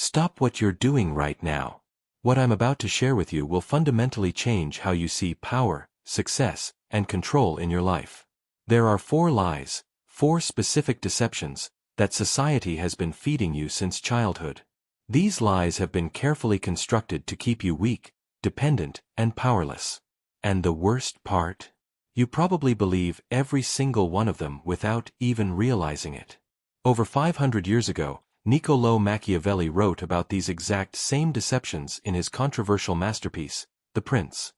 Stop what you're doing right now. What I'm about to share with you will fundamentally change how you see power, success, and control in your life. There are 4 lies, 4 specific deceptions, that society has been feeding you since childhood. These lies have been carefully constructed to keep you weak, dependent, and powerless. And the worst part? You probably believe every single one of them without even realizing it. Over 500 years ago, Niccolò Machiavelli wrote about these exact same deceptions in his controversial masterpiece, The Prince.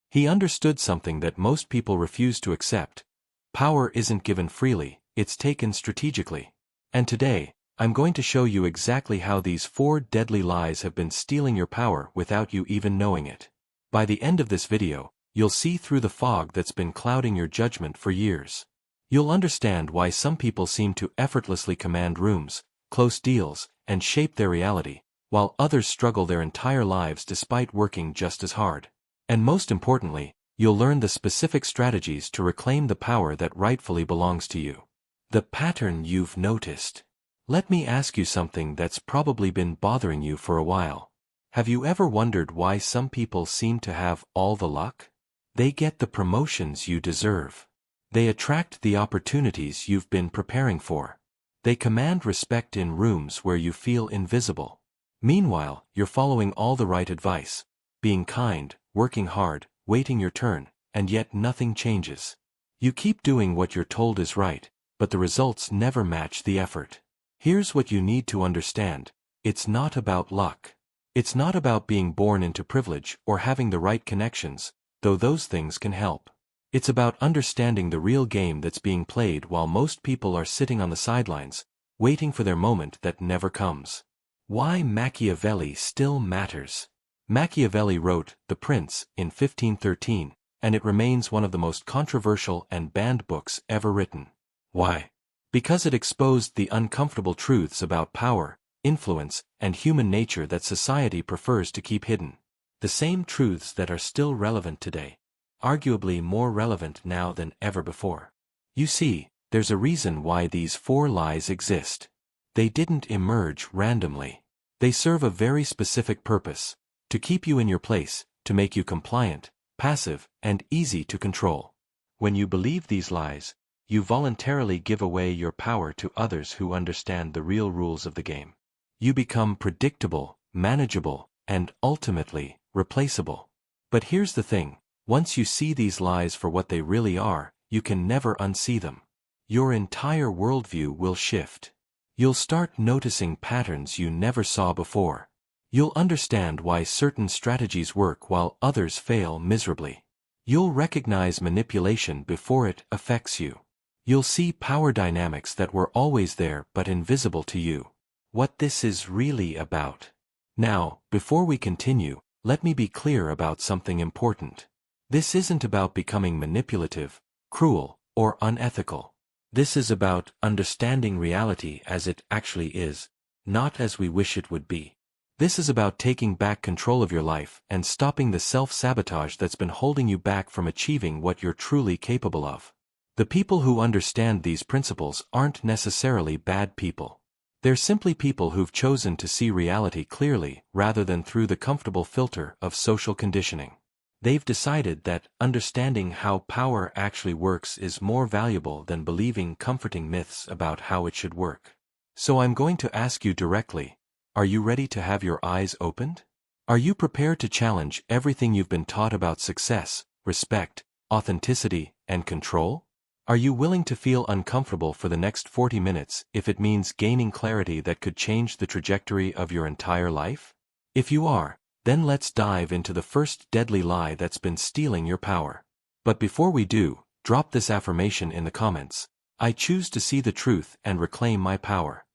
He understood something that most people refuse to accept. Power isn't given freely, it's taken strategically. And today, I'm going to show you exactly how these 4 deadly lies have been stealing your power without you even knowing it. By the end of this video, you'll see through the fog that's been clouding your judgment for years. You'll understand why some people seem to effortlessly command rooms, close deals, and shape their reality, while others struggle their entire lives despite working just as hard. And most importantly, you'll learn the specific strategies to reclaim the power that rightfully belongs to you. The pattern you've noticed. Let me ask you something that's probably been bothering you for a while. Have you ever wondered why some people seem to have all the luck? They get the promotions you deserve. They attract the opportunities you've been preparing for. They command respect in rooms where you feel invisible. Meanwhile, you're following all the right advice, being kind, working hard, waiting your turn, and yet nothing changes. You keep doing what you're told is right, but the results never match the effort. Here's what you need to understand. It's not about luck. It's not about being born into privilege or having the right connections, though those things can help. It's about understanding the real game that's being played while most people are sitting on the sidelines, waiting for their moment that never comes. Why Machiavelli still matters. Machiavelli wrote The Prince in 1513, and it remains one of the most controversial and banned books ever written. Why? Because it exposed the uncomfortable truths about power, influence, and human nature that society prefers to keep hidden. The same truths that are still relevant today. Arguably more relevant now than ever before. You see, there's a reason why these 4 lies exist. They didn't emerge randomly. They serve a very specific purpose: to keep you in your place, to make you compliant, passive, and easy to control. When you believe these lies, you voluntarily give away your power to others who understand the real rules of the game. You become predictable, manageable, and ultimately, replaceable. But here's the thing. Once you see these lies for what they really are, you can never unsee them. Your entire worldview will shift. You'll start noticing patterns you never saw before. You'll understand why certain strategies work while others fail miserably. You'll recognize manipulation before it affects you. You'll see power dynamics that were always there but invisible to you. What this is really about. Now, before we continue, let me be clear about something important. This isn't about becoming manipulative, cruel, or unethical. This is about understanding reality as it actually is, not as we wish it would be. This is about taking back control of your life and stopping the self-sabotage that's been holding you back from achieving what you're truly capable of. The people who understand these principles aren't necessarily bad people. They're simply people who've chosen to see reality clearly rather than through the comfortable filter of social conditioning. They've decided that understanding how power actually works is more valuable than believing comforting myths about how it should work. So I'm going to ask you directly, are you ready to have your eyes opened? Are you prepared to challenge everything you've been taught about success, respect, authenticity, and control? Are you willing to feel uncomfortable for the next 40 minutes if it means gaining clarity that could change the trajectory of your entire life? If you are, then let's dive into the first deadly lie that's been stealing your power. But before we do, drop this affirmation in the comments. I choose to see the truth and reclaim my power.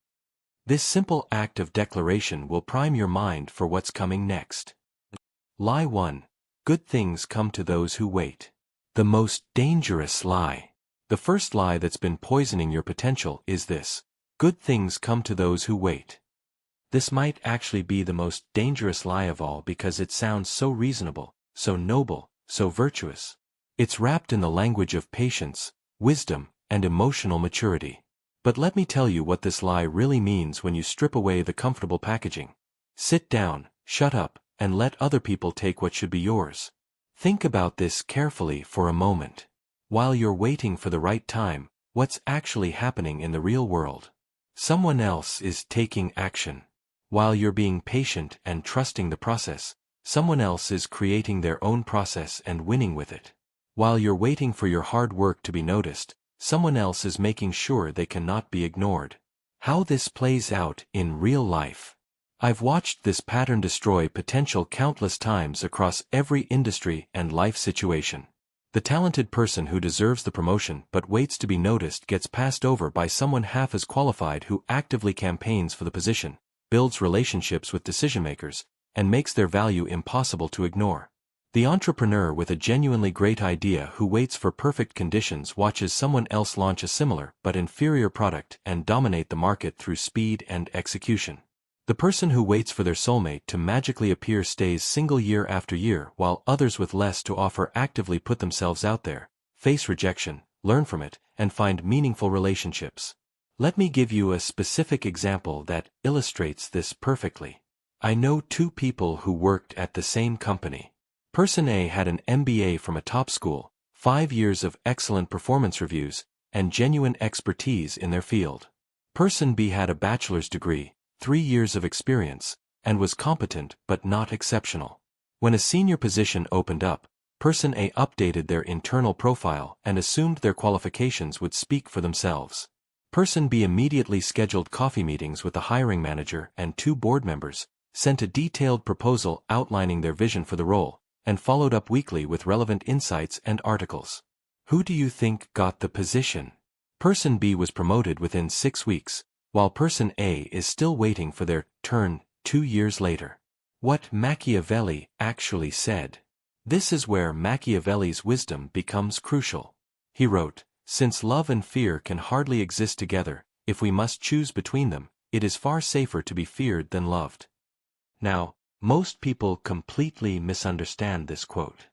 This simple act of declaration will prime your mind for what's coming next. Lie 1. Good things come to those who wait. The most dangerous lie. The first lie that's been poisoning your potential is this: good things come to those who wait. This might actually be the most dangerous lie of all because it sounds so reasonable, so noble, so virtuous. It's wrapped in the language of patience, wisdom, and emotional maturity. But let me tell you what this lie really means when you strip away the comfortable packaging. Sit down, shut up, and let other people take what should be yours. Think about this carefully for a moment. While you're waiting for the right time, what's actually happening in the real world? Someone else is taking action. While you're being patient and trusting the process, someone else is creating their own process and winning with it. While you're waiting for your hard work to be noticed, someone else is making sure they cannot be ignored. How this plays out in real life. I've watched this pattern destroy potential countless times across every industry and life situation. The talented person who deserves the promotion but waits to be noticed gets passed over by someone half as qualified who actively campaigns for the position, builds relationships with decision-makers, and makes their value impossible to ignore. The entrepreneur with a genuinely great idea who waits for perfect conditions watches someone else launch a similar but inferior product and dominate the market through speed and execution. The person who waits for their soulmate to magically appear stays single year after year, while others with less to offer actively put themselves out there, face rejection, learn from it, and find meaningful relationships. Let me give you a specific example that illustrates this perfectly. I know two people who worked at the same company. Person A had an MBA from a top school, 5 years of excellent performance reviews, and genuine expertise in their field. Person B had a bachelor's degree, 3 years of experience, and was competent but not exceptional. When a senior position opened up, Person A updated their internal profile and assumed their qualifications would speak for themselves. Person B immediately scheduled coffee meetings with the hiring manager and 2 board members, sent a detailed proposal outlining their vision for the role, and followed up weekly with relevant insights and articles. Who do you think got the position? Person B was promoted within 6 weeks, while Person A is still waiting for their turn 2 years later. What Machiavelli actually said. This is where Machiavelli's wisdom becomes crucial. He wrote, "Since love and fear can hardly exist together, if we must choose between them, it is far safer to be feared than loved." Now, most people completely misunderstand this quote.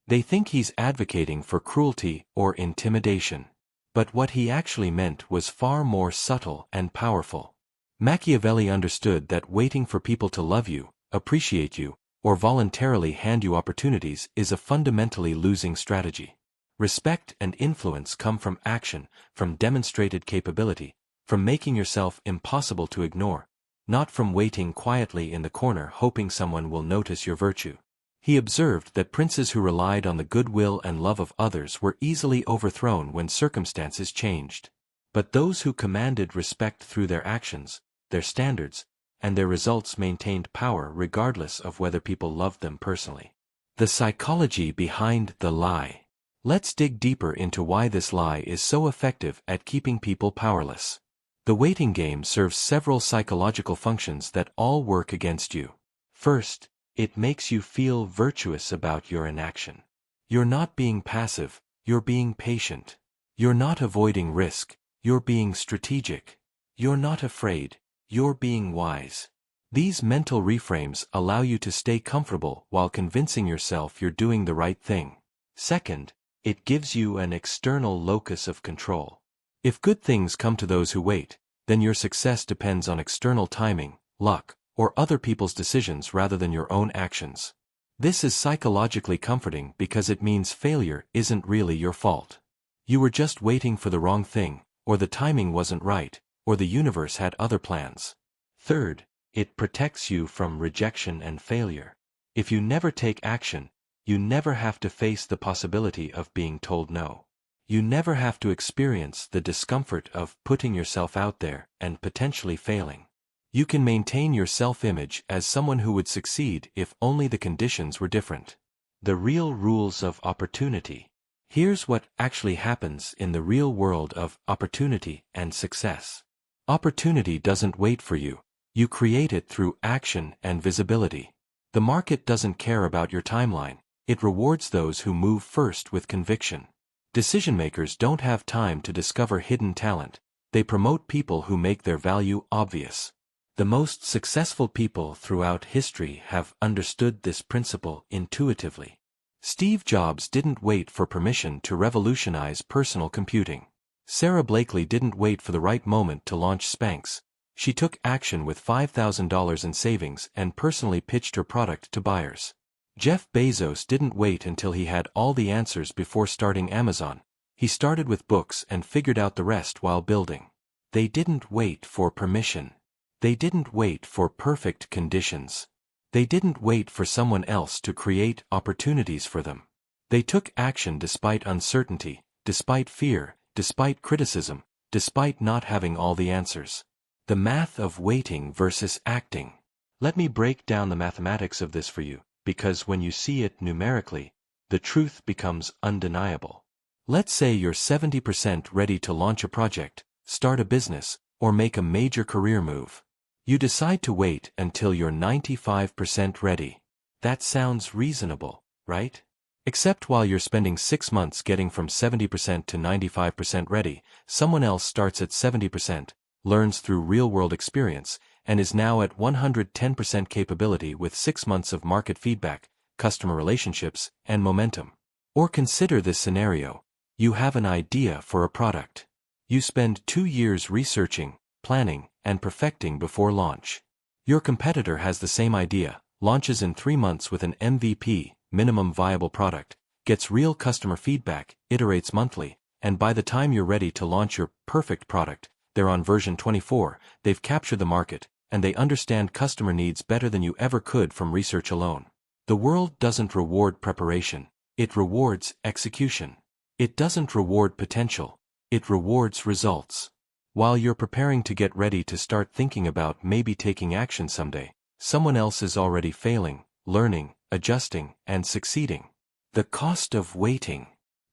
They think he's advocating for cruelty or intimidation. But what he actually meant was far more subtle and powerful. Machiavelli understood that waiting for people to love you, appreciate you, or voluntarily hand you opportunities is a fundamentally losing strategy. Respect and influence come from action, from demonstrated capability, from making yourself impossible to ignore, not from waiting quietly in the corner hoping someone will notice your virtue. He observed that princes who relied on the goodwill and love of others were easily overthrown when circumstances changed. But those who commanded respect through their actions, their standards, and their results maintained power regardless of whether people loved them personally. The psychology behind the lie. Let's dig deeper into why this lie is so effective at keeping people powerless. The waiting game serves several psychological functions that all work against you. First, it makes you feel virtuous about your inaction. You're not being passive, you're being patient. You're not avoiding risk, you're being strategic. You're not afraid, you're being wise. These mental reframes allow you to stay comfortable while convincing yourself you're doing the right thing. Second, it gives you an external locus of control. If good things come to those who wait, then your success depends on external timing, luck, or other people's decisions rather than your own actions. This is psychologically comforting because it means failure isn't really your fault. You were just waiting for the wrong thing, or the timing wasn't right, or the universe had other plans. Third, it protects you from rejection and failure. If you never take action, you never have to face the possibility of being told no. You never have to experience the discomfort of putting yourself out there and potentially failing. You can maintain your self-image as someone who would succeed if only the conditions were different. The real rules of opportunity. Here's what actually happens in the real world of opportunity and success. Opportunity doesn't wait for you. You create it through action and visibility. The market doesn't care about your timeline. It rewards those who move first with conviction. Decision-makers don't have time to discover hidden talent. They promote people who make their value obvious. The most successful people throughout history have understood this principle intuitively. Steve Jobs didn't wait for permission to revolutionize personal computing. Sarah Blakely didn't wait for the right moment to launch Spanx. She took action with $5,000 in savings and personally pitched her product to buyers. Jeff Bezos didn't wait until he had all the answers before starting Amazon. He started with books and figured out the rest while building. They didn't wait for permission. They didn't wait for perfect conditions. They didn't wait for someone else to create opportunities for them. They took action despite uncertainty, despite fear, despite criticism, despite not having all the answers. The math of waiting versus acting. Let me break down the mathematics of this for you, because when you see it numerically, the truth becomes undeniable. Let's say you're 70% ready to launch a project, start a business, or make a major career move. You decide to wait until you're 95% ready. That sounds reasonable, right? Except while you're spending 6 months getting from 70% to 95% ready, someone else starts at 70%, learns through real-world experience, and is now at 110% capability with 6 months of market feedback, customer relationships, and momentum. Or consider this scenario. You have an idea for a product. You spend 2 years researching, planning, and perfecting before launch. Your competitor has the same idea, launches in 3 months with an MVP, minimum viable product, gets real customer feedback, iterates monthly, and by the time you're ready to launch your perfect product, they're on version 24, they've captured the market, and they understand customer needs better than you ever could from research alone. The world doesn't reward preparation, it rewards execution. It doesn't reward potential, it rewards results. While you're preparing to get ready to start thinking about maybe taking action someday, someone else is already failing, learning, adjusting, and succeeding. The cost of waiting.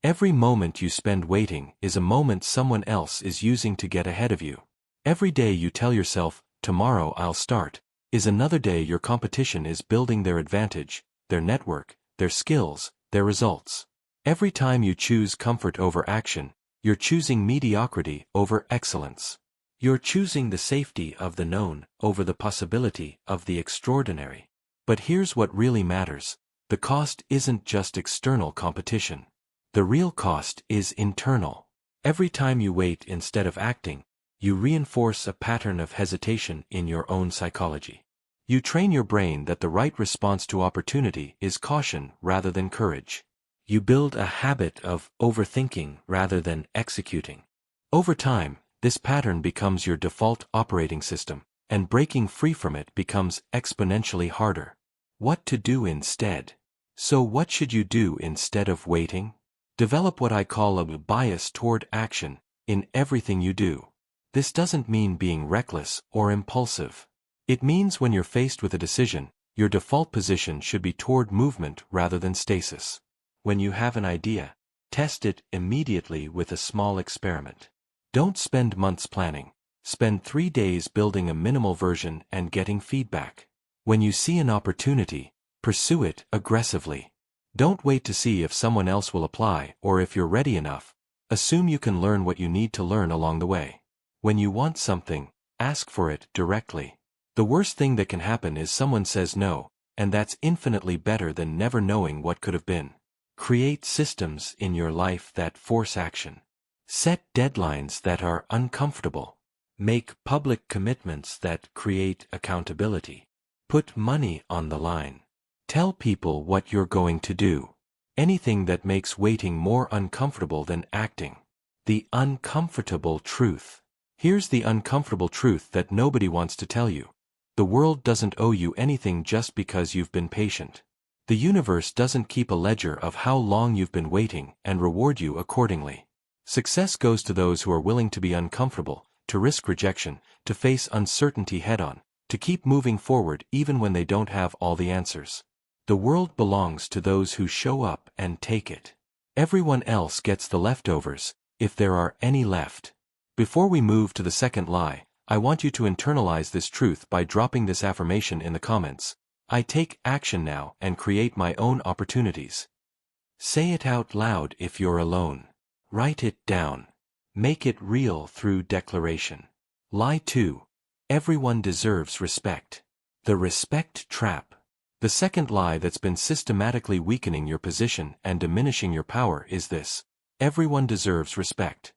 Every moment you spend waiting is a moment someone else is using to get ahead of you. Every day you tell yourself, tomorrow I'll start, is another day your competition is building their advantage, their network, their skills, their results. Every time you choose comfort over action, you're choosing mediocrity over excellence. You're choosing the safety of the known over the possibility of the extraordinary. But here's what really matters. The cost isn't just external competition. The real cost is internal. Every time you wait instead of acting, you reinforce a pattern of hesitation in your own psychology. You train your brain that the right response to opportunity is caution rather than courage. You build a habit of overthinking rather than executing. Over time, this pattern becomes your default operating system, and breaking free from it becomes exponentially harder. What to do instead? So what should you do instead of waiting? Develop what I call a bias toward action in everything you do. This doesn't mean being reckless or impulsive. It means when you're faced with a decision, your default position should be toward movement rather than stasis. When you have an idea, test it immediately with a small experiment. Don't spend months planning. Spend 3 days building a minimal version and getting feedback. When you see an opportunity, pursue it aggressively. Don't wait to see if someone else will apply or if you're ready enough. Assume you can learn what you need to learn along the way. When you want something, ask for it directly. The worst thing that can happen is someone says no, and that's infinitely better than never knowing what could have been. Create systems in your life that force action. Set deadlines that are uncomfortable. Make public commitments that create accountability. Put money on the line. Tell people what you're going to do. Anything that makes waiting more uncomfortable than acting. The uncomfortable truth. Here's the uncomfortable truth that nobody wants to tell you. The world doesn't owe you anything just because you've been patient. The universe doesn't keep a ledger of how long you've been waiting and reward you accordingly. Success goes to those who are willing to be uncomfortable, to risk rejection, to face uncertainty head-on, to keep moving forward even when they don't have all the answers. The world belongs to those who show up and take it. Everyone else gets the leftovers, if there are any left. Before we move to the second lie, I want you to internalize this truth by dropping this affirmation in the comments. I take action now and create my own opportunities. Say it out loud if you're alone. Write it down. Make it real through declaration. Lie 2. Everyone deserves respect. The respect trap. The second lie that's been systematically weakening your position and diminishing your power is this. Everyone deserves respect.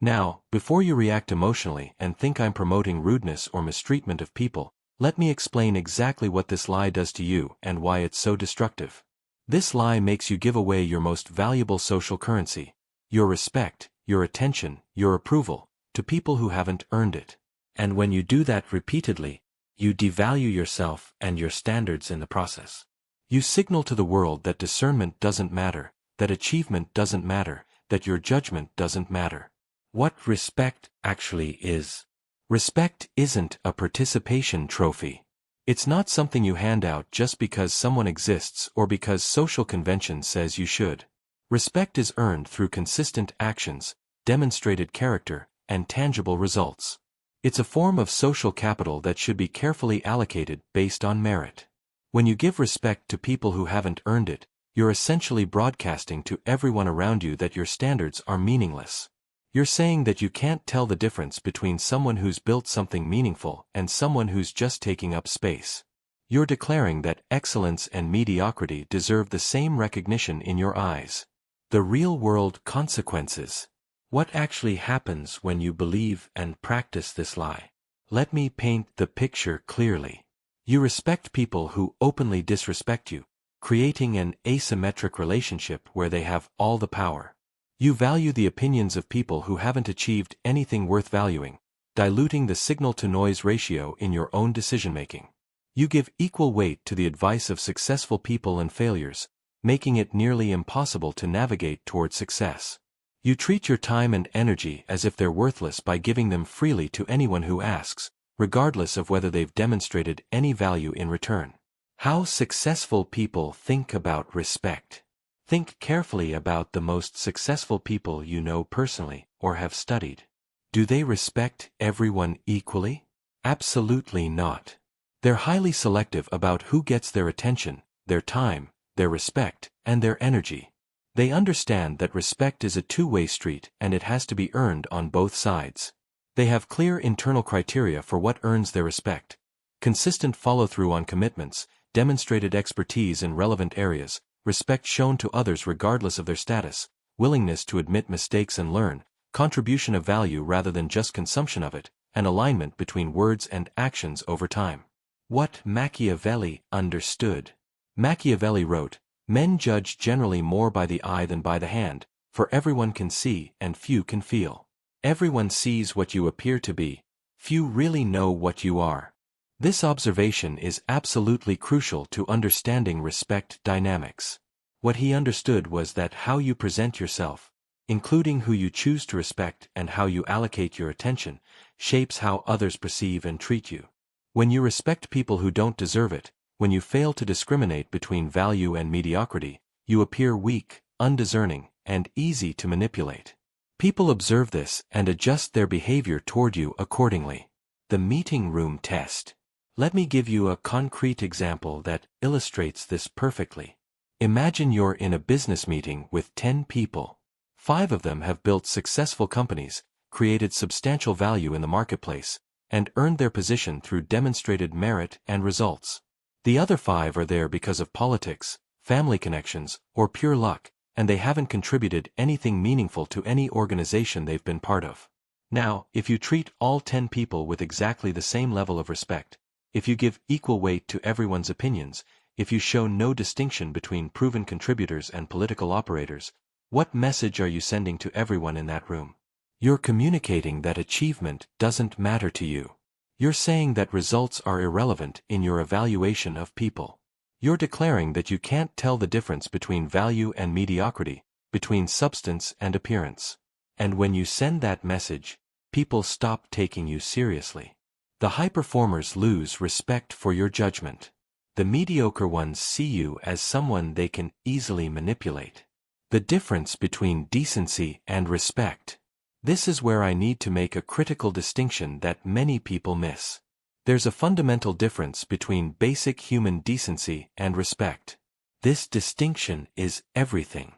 Now, before you react emotionally and think I'm promoting rudeness or mistreatment of people, let me explain exactly what this lie does to you and why it's so destructive. This lie makes you give away your most valuable social currency, your respect, your attention, your approval, to people who haven't earned it. And when you do that repeatedly, you devalue yourself and your standards in the process. You signal to the world that discernment doesn't matter, that achievement doesn't matter, that your judgment doesn't matter. What respect actually is. Respect isn't a participation trophy. It's not something you hand out just because someone exists or because social convention says you should. Respect is earned through consistent actions, demonstrated character, and tangible results. It's a form of social capital that should be carefully allocated based on merit. When you give respect to people who haven't earned it, you're essentially broadcasting to everyone around you that your standards are meaningless. You're saying that you can't tell the difference between someone who's built something meaningful and someone who's just taking up space. You're declaring that excellence and mediocrity deserve the same recognition in your eyes. The real-world consequences. What actually happens when you believe and practice this lie? Let me paint the picture clearly. You respect people who openly disrespect you, creating an asymmetric relationship where they have all the power. You value the opinions of people who haven't achieved anything worth valuing, diluting the signal-to-noise ratio in your own decision-making. You give equal weight to the advice of successful people and failures, making it nearly impossible to navigate toward success. You treat your time and energy as if they're worthless by giving them freely to anyone who asks, regardless of whether they've demonstrated any value in return. How successful people think about respect. Think carefully about the most successful people you know personally or have studied. Do they respect everyone equally? Absolutely not. They're highly selective about who gets their attention, their time, their respect, and their energy. They understand that respect is a two-way street and it has to be earned on both sides. They have clear internal criteria for what earns their respect: consistent follow-through on commitments, demonstrated expertise in relevant areas, respect shown to others regardless of their status, willingness to admit mistakes and learn, contribution of value rather than just consumption of it, and alignment between words and actions over time. What Machiavelli understood. Machiavelli wrote, "Men judge generally more by the eye than by the hand, for everyone can see and few can feel. Everyone sees what you appear to be, few really know what you are." This observation is absolutely crucial to understanding respect dynamics. What he understood was that how you present yourself, including who you choose to respect and how you allocate your attention, shapes how others perceive and treat you. When you respect people who don't deserve it, when you fail to discriminate between value and mediocrity, you appear weak, undiscerning, and easy to manipulate. People observe this and adjust their behavior toward you accordingly. The meeting room test. Let me give you a concrete example that illustrates this perfectly. Imagine you're in a business meeting with 10 people. 5 of them have built successful companies, created substantial value in the marketplace, and earned their position through demonstrated merit and results. The other 5 are there because of politics, family connections, or pure luck, and they haven't contributed anything meaningful to any organization they've been part of. Now, if you treat all 10 people with exactly the same level of respect, if you give equal weight to everyone's opinions, if you show no distinction between proven contributors and political operators, what message are you sending to everyone in that room? You're communicating that achievement doesn't matter to you. You're saying that results are irrelevant in your evaluation of people. You're declaring that you can't tell the difference between value and mediocrity, between substance and appearance. And when you send that message, people stop taking you seriously. The high performers lose respect for your judgment. The mediocre ones see you as someone they can easily manipulate. The difference between decency and respect. This is where I need to make a critical distinction that many people miss. There's a fundamental difference between basic human decency and respect. This distinction is everything.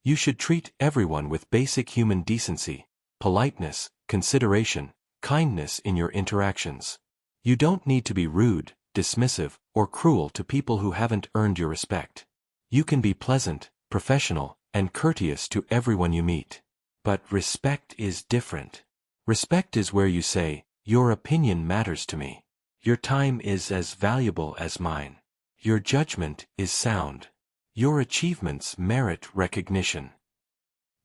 You should treat everyone with basic human decency, politeness, consideration, kindness in your interactions. You don't need to be rude, dismissive, or cruel to people who haven't earned your respect. You can be pleasant, professional, and courteous to everyone you meet. But respect is different. Respect is where you say, your opinion matters to me. Your time is as valuable as mine. Your judgment is sound. Your achievements merit recognition.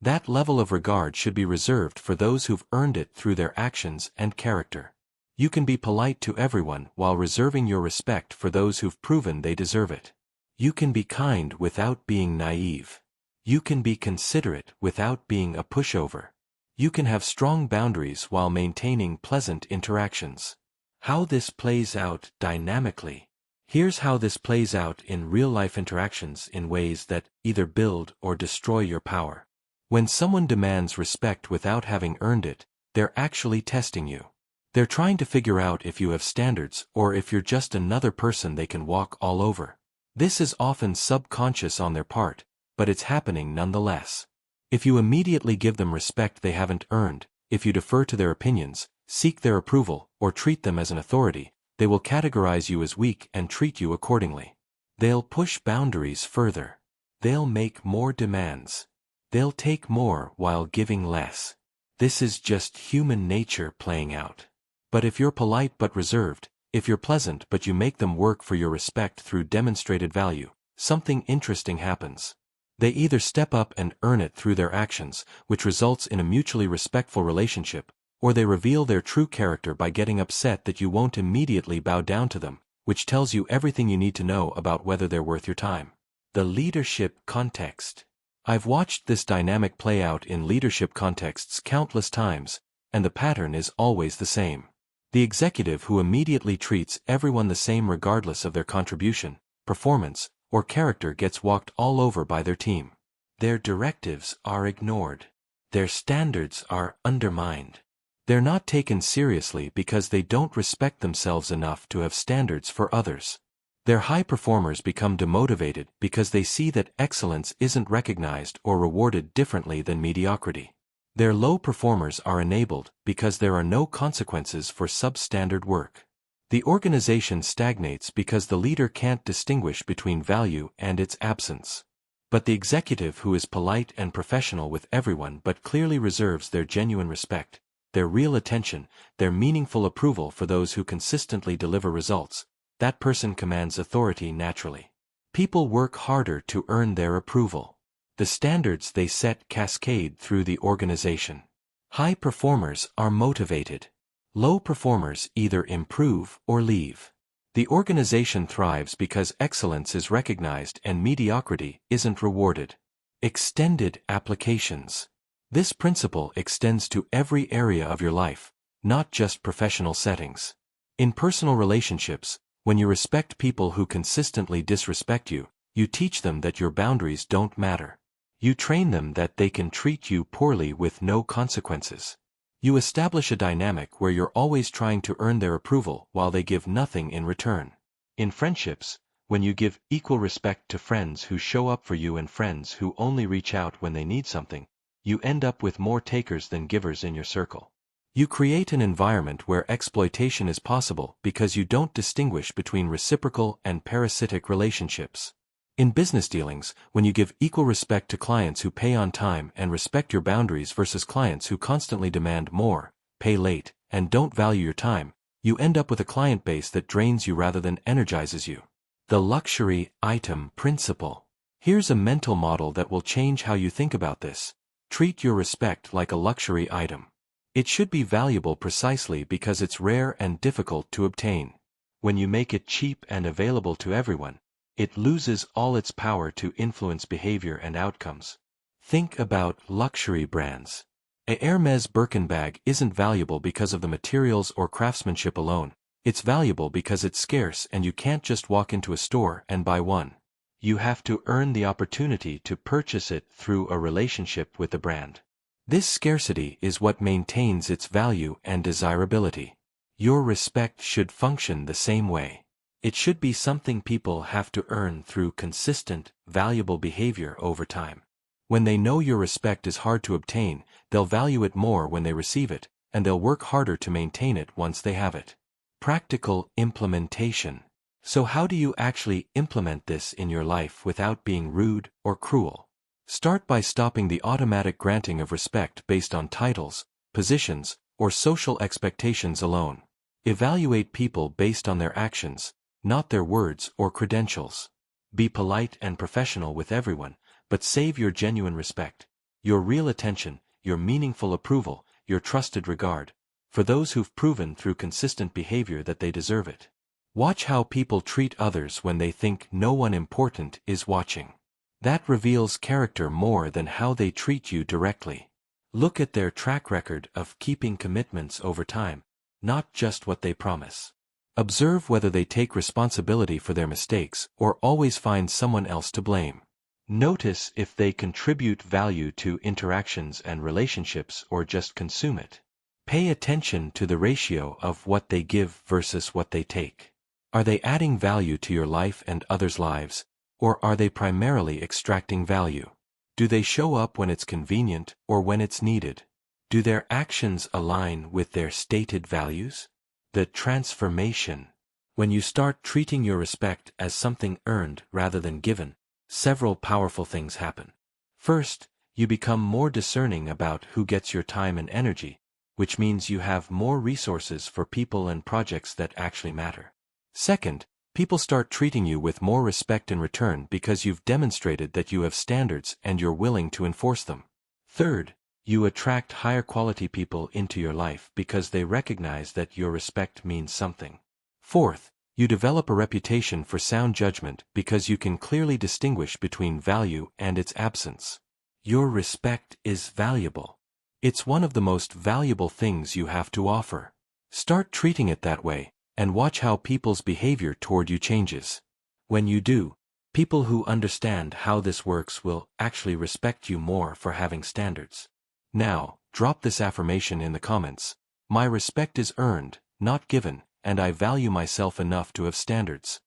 That level of regard should be reserved for those who've earned it through their actions and character. You can be polite to everyone while reserving your respect for those who've proven they deserve it. You can be kind without being naive. You can be considerate without being a pushover. You can have strong boundaries while maintaining pleasant interactions. How this plays out dynamically. Here's how this plays out in real-life interactions in ways that either build or destroy your power. When someone demands respect without having earned it, they're actually testing you. They're trying to figure out if you have standards or if you're just another person they can walk all over. This is often subconscious on their part, but it's happening nonetheless. If you immediately give them respect they haven't earned, if you defer to their opinions, seek their approval, or treat them as an authority, they will categorize you as weak and treat you accordingly. They'll push boundaries further. They'll make more demands. They'll take more while giving less. This is just human nature playing out. But if you're polite but reserved, if you're pleasant but you make them work for your respect through demonstrated value, something interesting happens. They either step up and earn it through their actions, which results in a mutually respectful relationship, or they reveal their true character by getting upset that you won't immediately bow down to them, which tells you everything you need to know about whether they're worth your time. The leadership context. I've watched this dynamic play out in leadership contexts countless times, and the pattern is always the same. The executive who immediately treats everyone the same regardless of their contribution, performance, or character gets walked all over by their team. Their directives are ignored. Their standards are undermined. They're not taken seriously because they don't respect themselves enough to have standards for others. Their high performers become demotivated because they see that excellence isn't recognized or rewarded differently than mediocrity. Their low performers are enabled because there are no consequences for substandard work. The organization stagnates because the leader can't distinguish between value and its absence. But the executive who is polite and professional with everyone but clearly reserves their genuine respect, their real attention, their meaningful approval for those who consistently deliver results, that person commands authority naturally. People work harder to earn their approval. The standards they set cascade through the organization. High performers are motivated. Low performers either improve or leave. The organization thrives because excellence is recognized and mediocrity isn't rewarded. Extended applications. This principle extends to every area of your life, not just professional settings. In personal relationships, when you respect people who consistently disrespect you, you teach them that your boundaries don't matter. You train them that they can treat you poorly with no consequences. You establish a dynamic where you're always trying to earn their approval while they give nothing in return. In friendships, when you give equal respect to friends who show up for you and friends who only reach out when they need something, you end up with more takers than givers in your circle. You create an environment where exploitation is possible because you don't distinguish between reciprocal and parasitic relationships. In business dealings, when you give equal respect to clients who pay on time and respect your boundaries versus clients who constantly demand more, pay late, and don't value your time, you end up with a client base that drains you rather than energizes you. The luxury item principle. Here's a mental model that will change how you think about this. Treat your respect like a luxury item. It should be valuable precisely because it's rare and difficult to obtain. When you make it cheap and available to everyone, it loses all its power to influence behavior and outcomes. Think about luxury brands. A Hermès Birkin bag isn't valuable because of the materials or craftsmanship alone. It's valuable because it's scarce and you can't just walk into a store and buy one. You have to earn the opportunity to purchase it through a relationship with the brand. This scarcity is what maintains its value and desirability. Your respect should function the same way. It should be something people have to earn through consistent, valuable behavior over time. When they know your respect is hard to obtain, they'll value it more when they receive it, and they'll work harder to maintain it once they have it. Practical implementation. So how do you actually implement this in your life without being rude or cruel? Start by stopping the automatic granting of respect based on titles, positions, or social expectations alone. Evaluate people based on their actions, not their words or credentials. Be polite and professional with everyone, but save your genuine respect, your real attention, your meaningful approval, your trusted regard, for those who've proven through consistent behavior that they deserve it. Watch how people treat others when they think no one important is watching. That reveals character more than how they treat you directly. Look at their track record of keeping commitments over time, not just what they promise. Observe whether they take responsibility for their mistakes or always find someone else to blame. Notice if they contribute value to interactions and relationships or just consume it. Pay attention to the ratio of what they give versus what they take. Are they adding value to your life and others' lives, or are they primarily extracting value? Do they show up when it's convenient or when it's needed? Do their actions align with their stated values? The transformation. When you start treating your respect as something earned rather than given, several powerful things happen. First, you become more discerning about who gets your time and energy, which means you have more resources for people and projects that actually matter. Second, people start treating you with more respect in return because you've demonstrated that you have standards and you're willing to enforce them. Third, you attract higher quality people into your life because they recognize that your respect means something. Fourth, you develop a reputation for sound judgment because you can clearly distinguish between value and its absence. Your respect is valuable. It's one of the most valuable things you have to offer. Start treating it that way, and watch how people's behavior toward you changes. When you do, people who understand how this works will actually respect you more for having standards. Now, drop this affirmation in the comments. My respect is earned, not given, and I value myself enough to have standards.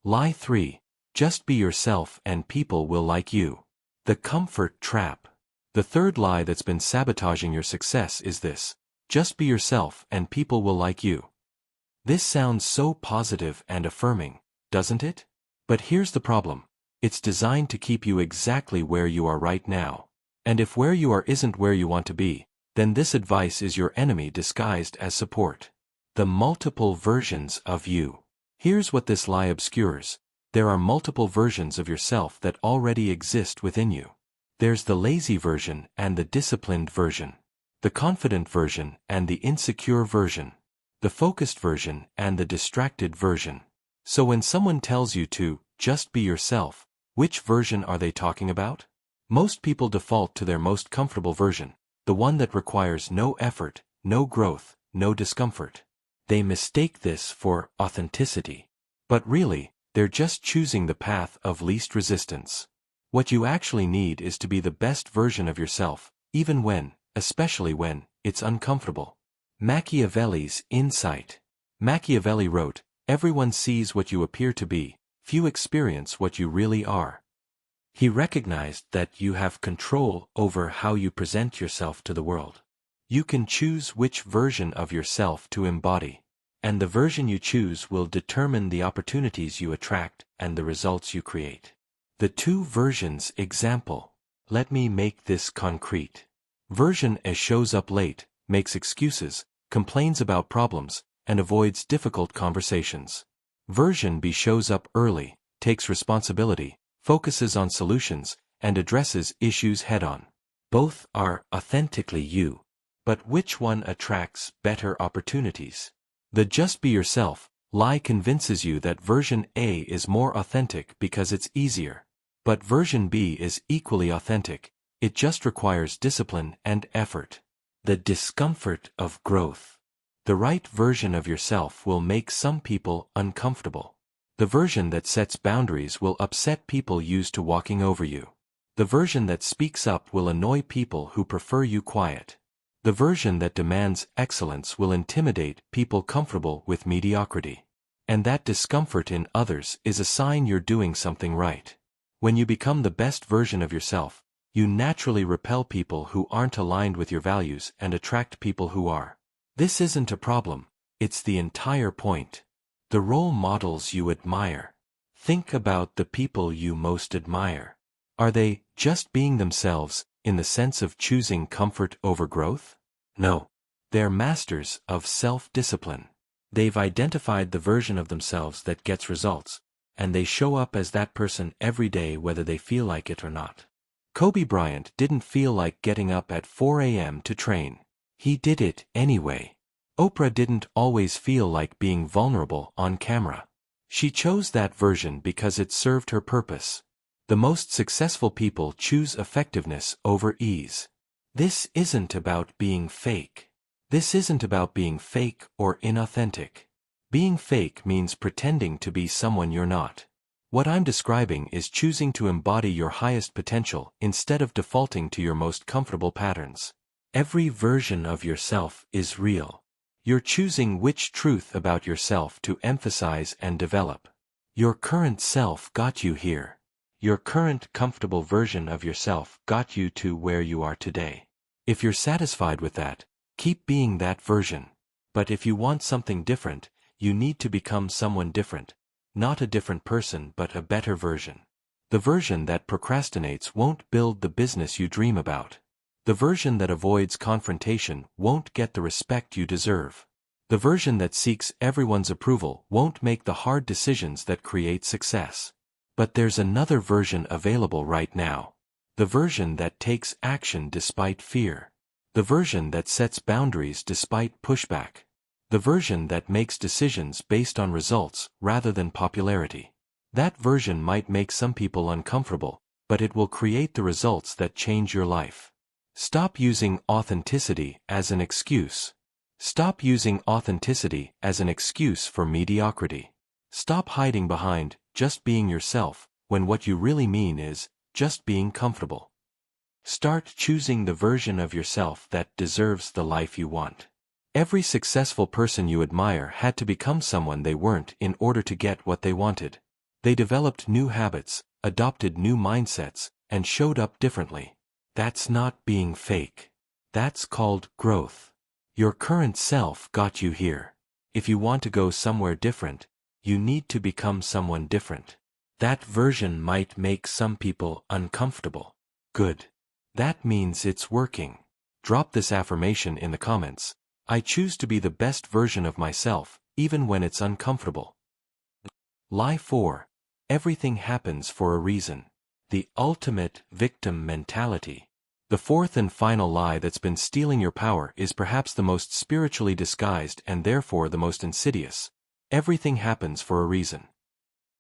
Lie 3. Just be yourself and people will like you. The comfort trap. The third lie that's been sabotaging your success is this: just be yourself and people will like you. This sounds so positive and affirming, doesn't it? But here's the problem. It's designed to keep you exactly where you are right now. And if where you are isn't where you want to be, then this advice is your enemy disguised as support. The multiple versions of you. Here's what this lie obscures. There are multiple versions of yourself that already exist within you. There's the lazy version and the disciplined version. The confident version and the insecure version. The focused version and the distracted version. So when someone tells you to just be yourself, which version are they talking about? Most people default to their most comfortable version, the one that requires no effort, no growth, no discomfort. They mistake this for authenticity. But really, they're just choosing the path of least resistance. What you actually need is to be the best version of yourself, even when, especially when, it's uncomfortable. Machiavelli's insight. Machiavelli wrote, "Everyone sees what you appear to be, few experience what you really are." He recognized that you have control over how you present yourself to the world. You can choose which version of yourself to embody, and the version you choose will determine the opportunities you attract and the results you create. The two versions example. Let me make this concrete. Version A shows up late, makes excuses, complains about problems, and avoids difficult conversations. Version B shows up early, takes responsibility, focuses on solutions, and addresses issues head-on. Both are authentically you. But which one attracts better opportunities? The just be yourself lie convinces you that version A is more authentic because it's easier. But version B is equally authentic, it just requires discipline and effort. The discomfort of growth. The right version of yourself will make some people uncomfortable. The version that sets boundaries will upset people used to walking over you. The version that speaks up will annoy people who prefer you quiet. The version that demands excellence will intimidate people comfortable with mediocrity. And that discomfort in others is a sign you're doing something right. When you become the best version of yourself, you naturally repel people who aren't aligned with your values and attract people who are. This isn't a problem, it's the entire point. The role models you admire. Think about the people you most admire. Are they just being themselves, in the sense of choosing comfort over growth? No. They're masters of self-discipline. They've identified the version of themselves that gets results, and they show up as that person every day whether they feel like it or not. Kobe Bryant didn't feel like getting up at 4 a.m. to train. He did it anyway. Oprah didn't always feel like being vulnerable on camera. She chose that version because it served her purpose. The most successful people choose effectiveness over ease. This isn't about being fake. This isn't about being fake or inauthentic. Being fake means pretending to be someone you're not. What I'm describing is choosing to embody your highest potential instead of defaulting to your most comfortable patterns. Every version of yourself is real. You're choosing which truth about yourself to emphasize and develop. Your current self got you here. Your current comfortable version of yourself got you to where you are today. If you're satisfied with that, keep being that version. But if you want something different, you need to become someone different. Not a different person but a better version. The version that procrastinates won't build the business you dream about. The version that avoids confrontation won't get the respect you deserve. The version that seeks everyone's approval won't make the hard decisions that create success. But there's another version available right now. The version that takes action despite fear. The version that sets boundaries despite pushback. The version that makes decisions based on results rather than popularity. That version might make some people uncomfortable, but it will create the results that change your life. Stop using authenticity as an excuse. Stop using authenticity as an excuse for mediocrity. Stop hiding behind just being yourself when what you really mean is just being comfortable. Start choosing the version of yourself that deserves the life you want. Every successful person you admire had to become someone they weren't in order to get what they wanted. They developed new habits, adopted new mindsets, and showed up differently. That's not being fake. That's called growth. Your current self got you here. If you want to go somewhere different, you need to become someone different. That version might make some people uncomfortable. Good. That means it's working. Drop this affirmation in the comments. I choose to be the best version of myself, even when it's uncomfortable. Lie 4. Everything happens for a reason. The ultimate victim mentality. The fourth and final lie that's been stealing your power is perhaps the most spiritually disguised and therefore the most insidious. Everything happens for a reason.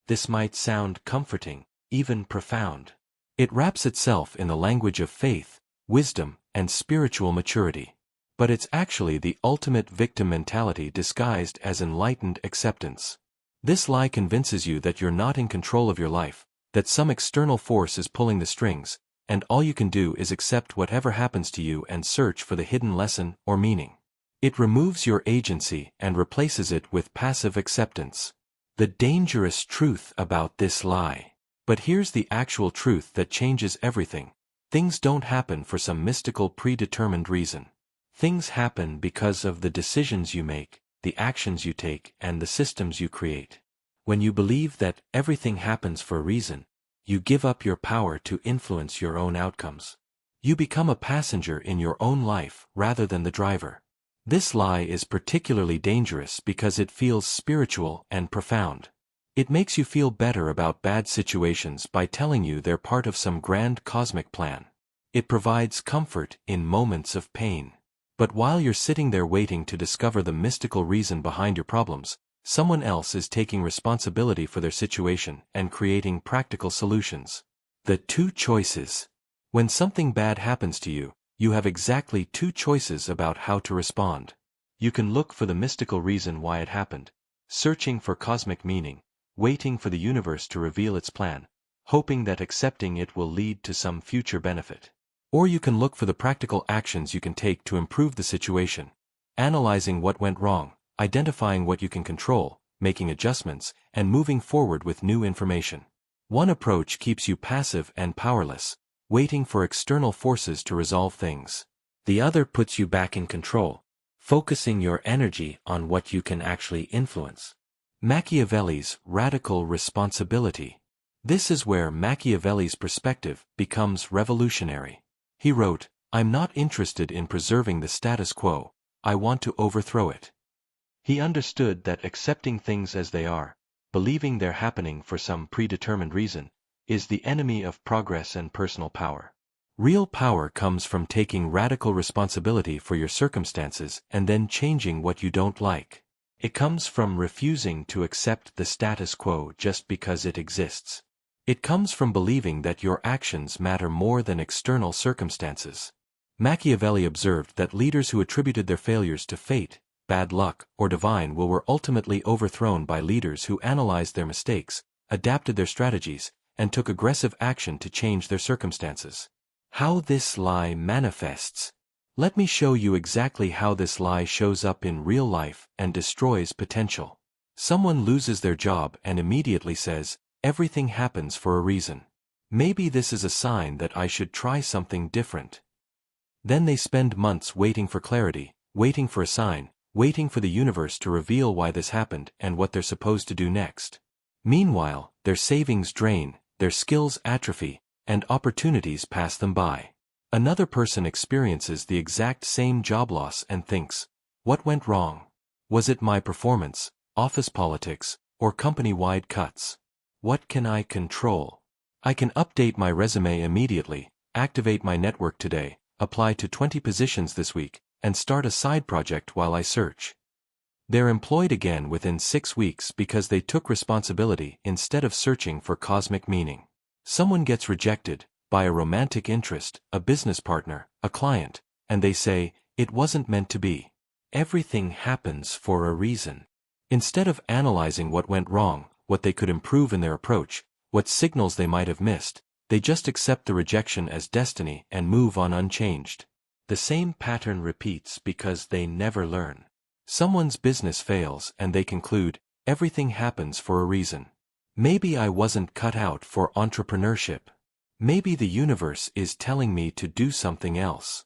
This might sound comforting, even profound. It wraps itself in the language of faith, wisdom, and spiritual maturity. But it's actually the ultimate victim mentality disguised as enlightened acceptance. This lie convinces you that you're not in control of your life, that some external force is pulling the strings, and all you can do is accept whatever happens to you and search for the hidden lesson or meaning. It removes your agency and replaces it with passive acceptance. The dangerous truth about this lie. But here's the actual truth that changes everything. Things don't happen for some mystical predetermined reason. Things happen because of the decisions you make, the actions you take, and the systems you create. When you believe that everything happens for a reason, you give up your power to influence your own outcomes. You become a passenger in your own life rather than the driver. This lie is particularly dangerous because it feels spiritual and profound. It makes you feel better about bad situations by telling you they're part of some grand cosmic plan. It provides comfort in moments of pain. But while you're sitting there waiting to discover the mystical reason behind your problems, someone else is taking responsibility for their situation and creating practical solutions. The two choices. When something bad happens to you, you have exactly two choices about how to respond. You can look for the mystical reason why it happened, searching for cosmic meaning, waiting for the universe to reveal its plan, hoping that accepting it will lead to some future benefit. Or you can look for the practical actions you can take to improve the situation, analyzing what went wrong, identifying what you can control, making adjustments, and moving forward with new information. One approach keeps you passive and powerless, waiting for external forces to resolve things. The other puts you back in control, focusing your energy on what you can actually influence. Machiavelli's radical responsibility. This is where Machiavelli's perspective becomes revolutionary. He wrote, "I'm not interested in preserving the status quo, I want to overthrow it." He understood that accepting things as they are, believing they're happening for some predetermined reason, is the enemy of progress and personal power. Real power comes from taking radical responsibility for your circumstances and then changing what you don't like. It comes from refusing to accept the status quo just because it exists. It comes from believing that your actions matter more than external circumstances. Machiavelli observed that leaders who attributed their failures to fate, bad luck, or divine will were ultimately overthrown by leaders who analyzed their mistakes, adapted their strategies, and took aggressive action to change their circumstances. How this lie manifests. Let me show you exactly how this lie shows up in real life and destroys potential. Someone loses their job and immediately says, "Everything happens for a reason. Maybe this is a sign that I should try something different." Then they spend months waiting for clarity, waiting for a sign, waiting for the universe to reveal why this happened and what they're supposed to do next. Meanwhile, their savings drain, their skills atrophy, and opportunities pass them by. Another person experiences the exact same job loss and thinks, "What went wrong? Was it my performance, office politics, or company-wide cuts? What can I control? I can update my resume immediately, activate my network today, apply to 20 positions this week, and start a side project while I search." They're employed again within 6 weeks because they took responsibility instead of searching for cosmic meaning. Someone gets rejected, by a romantic interest, a business partner, a client, and they say, "It wasn't meant to be. Everything happens for a reason." Instead of analyzing what went wrong, what they could improve in their approach, what signals they might have missed, they just accept the rejection as destiny and move on unchanged. The same pattern repeats because they never learn. Someone's business fails and they conclude, "Everything happens for a reason. Maybe I wasn't cut out for entrepreneurship. Maybe the universe is telling me to do something else."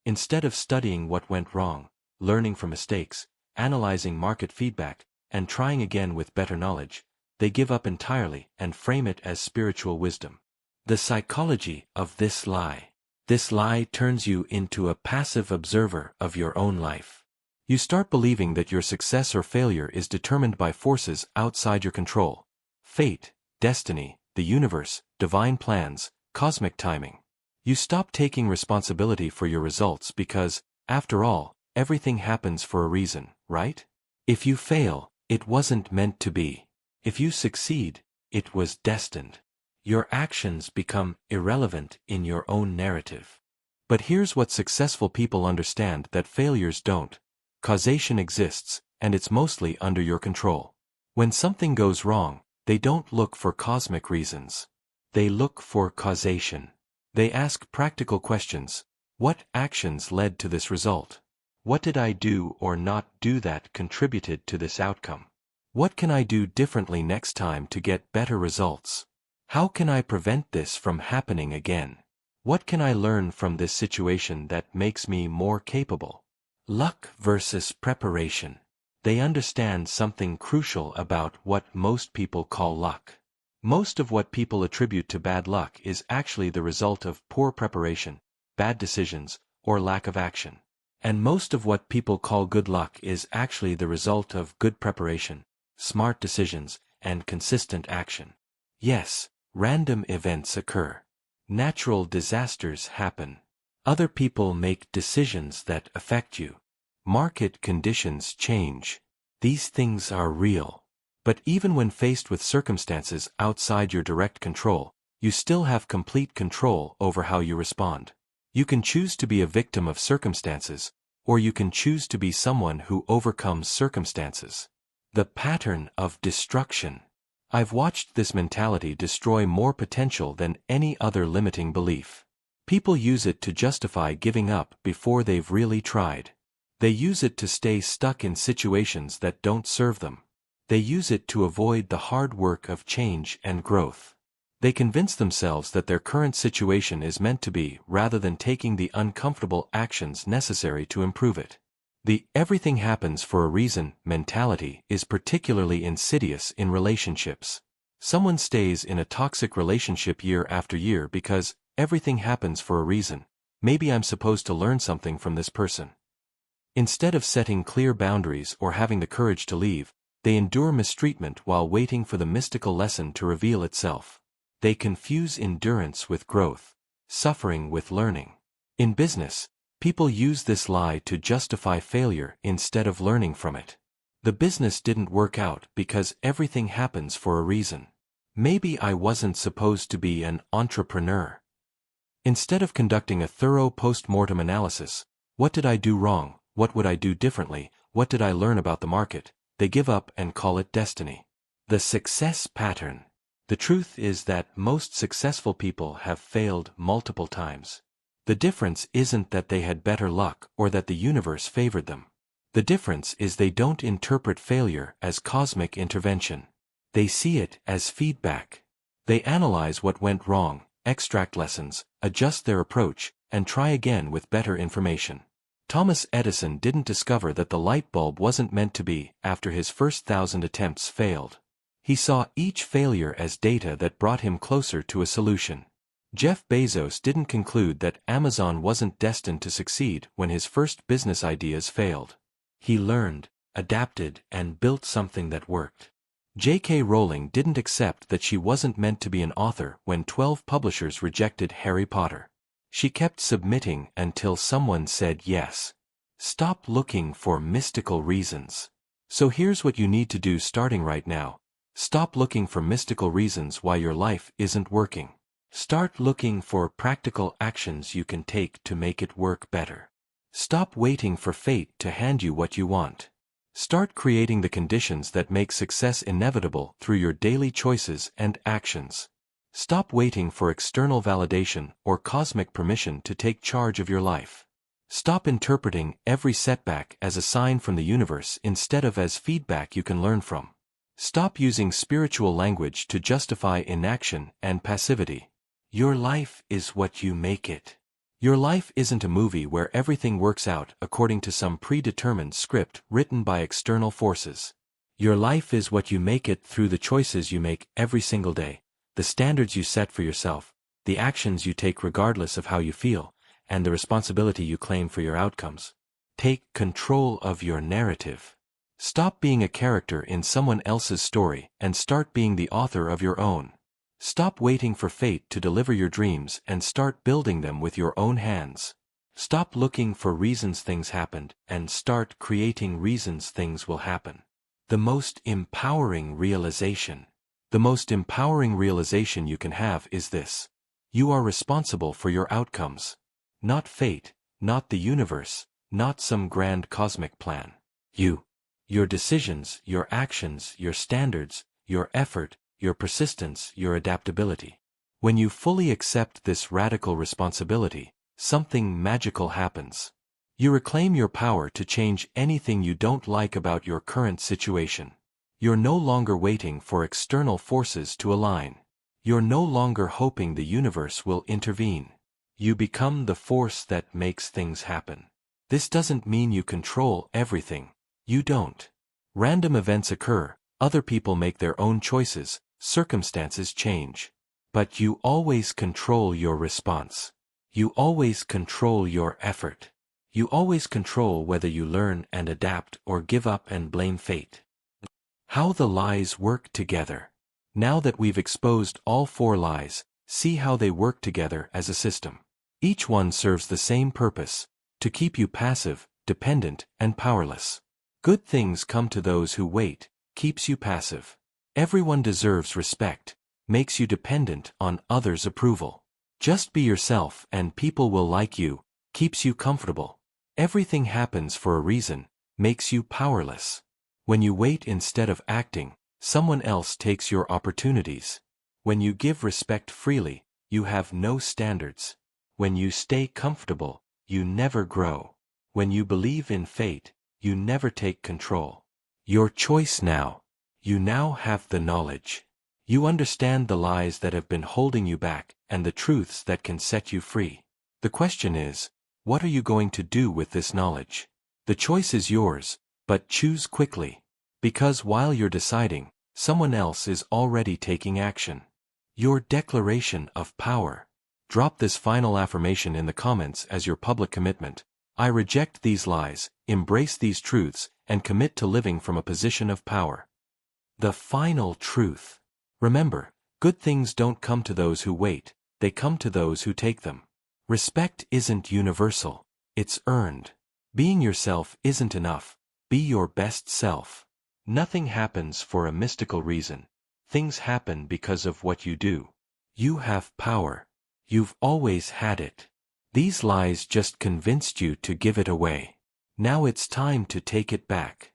Instead of studying what went wrong, learning from mistakes, analyzing market feedback, and trying again with better knowledge, they give up entirely and frame it as spiritual wisdom. The psychology of this lie. This lie turns you into a passive observer of your own life. You start believing that your success or failure is determined by forces outside your control. Fate, destiny, the universe, divine plans, cosmic timing. You stop taking responsibility for your results because, after all, everything happens for a reason, right? If you fail, it wasn't meant to be. If you succeed, it was destined. Your actions become irrelevant in your own narrative. But here's what successful people understand that failures don't. Causation exists, and it's mostly under your control. When something goes wrong, they don't look for cosmic reasons. They look for causation. They ask practical questions. What actions led to this result? What did I do or not do that contributed to this outcome? What can I do differently next time to get better results? How can I prevent this from happening again? What can I learn from this situation that makes me more capable? Luck versus preparation. They understand something crucial about what most people call luck. Most of what people attribute to bad luck is actually the result of poor preparation, bad decisions, or lack of action. And most of what people call good luck is actually the result of good preparation, smart decisions, and consistent action. Yes, random events occur. Natural disasters happen. Other people make decisions that affect you. Market conditions change. These things are real. But even when faced with circumstances outside your direct control, you still have complete control over how you respond. You can choose to be a victim of circumstances, or you can choose to be someone who overcomes circumstances. The pattern of destruction. I've watched this mentality destroy more potential than any other limiting belief. People use it to justify giving up before they've really tried. They use it to stay stuck in situations that don't serve them. They use it to avoid the hard work of change and growth. They convince themselves that their current situation is meant to be rather than taking the uncomfortable actions necessary to improve it. The "everything happens for a reason" mentality is particularly insidious in relationships. Someone stays in a toxic relationship year after year because everything happens for a reason. Maybe I'm supposed to learn something from this person. Instead of setting clear boundaries or having the courage to leave, they endure mistreatment while waiting for the mystical lesson to reveal itself. They confuse endurance with growth, suffering with learning. In business, people use this lie to justify failure instead of learning from it. The business didn't work out because everything happens for a reason. Maybe I wasn't supposed to be an entrepreneur. Instead of conducting a thorough post-mortem analysis, what did I do wrong? What would I do differently? What did I learn about the market? They give up and call it destiny. The success pattern. The truth is that most successful people have failed multiple times. The difference isn't that they had better luck or that the universe favored them. The difference is they don't interpret failure as cosmic intervention. They see it as feedback. They analyze what went wrong, extract lessons, adjust their approach, and try again with better information. Thomas Edison didn't discover that the light bulb wasn't meant to be after his first 1,000 attempts failed. He saw each failure as data that brought him closer to a solution. Jeff Bezos didn't conclude that Amazon wasn't destined to succeed when his first business ideas failed. He learned, adapted, and built something that worked. J.K. Rowling didn't accept that she wasn't meant to be an author when 12 publishers rejected Harry Potter. She kept submitting until someone said yes. Stop looking for mystical reasons. So here's what you need to do starting right now. Stop looking for mystical reasons why your life isn't working. Start looking for practical actions you can take to make it work better. Stop waiting for fate to hand you what you want. Start creating the conditions that make success inevitable through your daily choices and actions. Stop waiting for external validation or cosmic permission to take charge of your life. Stop interpreting every setback as a sign from the universe instead of as feedback you can learn from. Stop using spiritual language to justify inaction and passivity. Your life is what you make it. Your life isn't a movie where everything works out according to some predetermined script written by external forces. Your life is what you make it through the choices you make every single day, the standards you set for yourself, the actions you take regardless of how you feel, and the responsibility you claim for your outcomes. Take control of your narrative. Stop being a character in someone else's story and start being the author of your own. Stop waiting for fate to deliver your dreams and start building them with your own hands. Stop looking for reasons things happened and start creating reasons things will happen. The most empowering realization. The most empowering realization you can have is this. You are responsible for your outcomes. Not fate, not the universe, not some grand cosmic plan. You. Your decisions, your actions, your standards, your effort, your persistence, your adaptability. When you fully accept this radical responsibility, something magical happens. You reclaim your power to change anything you don't like about your current situation. You're no longer waiting for external forces to align. You're no longer hoping the universe will intervene. You become the force that makes things happen. This doesn't mean you control everything. You don't. Random events occur, other people make their own choices, circumstances change. But you always control your response. You always control your effort. You always control whether you learn and adapt or give up and blame fate. How the lies work together. Now that we've exposed all 4 lies, see how they work together as a system. Each one serves the same purpose, to keep you passive, dependent, and powerless. Good things come to those who wait, keeps you passive. Everyone deserves respect, makes you dependent on others' approval. Just be yourself and people will like you, keeps you comfortable. Everything happens for a reason, makes you powerless. When you wait instead of acting, someone else takes your opportunities. When you give respect freely, you have no standards. When you stay comfortable, you never grow. When you believe in fate, you never take control. Your choice now. You now have the knowledge. You understand the lies that have been holding you back and the truths that can set you free. The question is, what are you going to do with this knowledge? The choice is yours, but choose quickly. Because while you're deciding, Someone else is already taking action. Your declaration of power. Drop this final affirmation in the comments as your public commitment. I reject these lies, embrace these truths, and commit to living from a position of power. The final truth. Remember, good things don't come to those who wait, they come to those who take them. Respect isn't universal, it's earned. Being yourself isn't enough, be your best self. Nothing happens for a mystical reason. Things happen because of what you do. You have power. You've always had it. These lies just convinced you to give it away. Now it's time to take it back.